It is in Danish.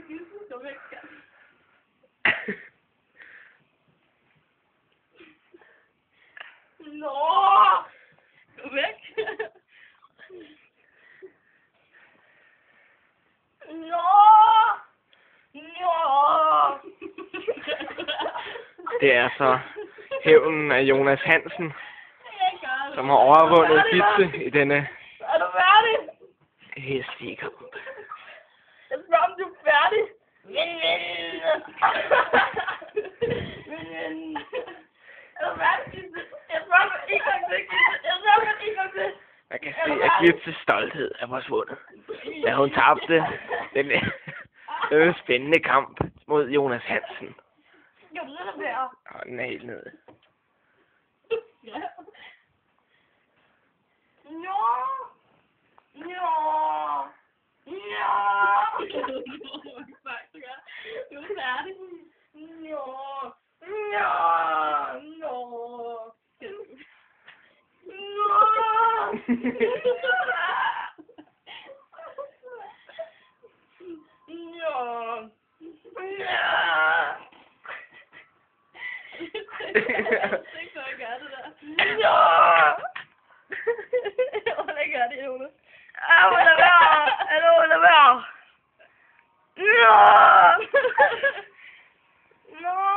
Gisle, gå væk, skat. Nå! Gå væk. Nå! Nå! Det er så hævnen af Jonas Hansen, som har overvundet Gisle i denne Er du færdig? hæslige kamp. Jeg spørger, om du er færdig. Er du færdig, Gisle? Jeg spørger mig en gang til, Gisle. Jeg spørger mig en gang til. Man kan se, at Gisles stolthed er forsvundet, da hun tabte den spændende kamp mod Jonas Hansen. Jo, det er der. Og den er helt nede. Ja. Nå! Nå! Nå! Du er færdig. Nå! Nå! Nå! No!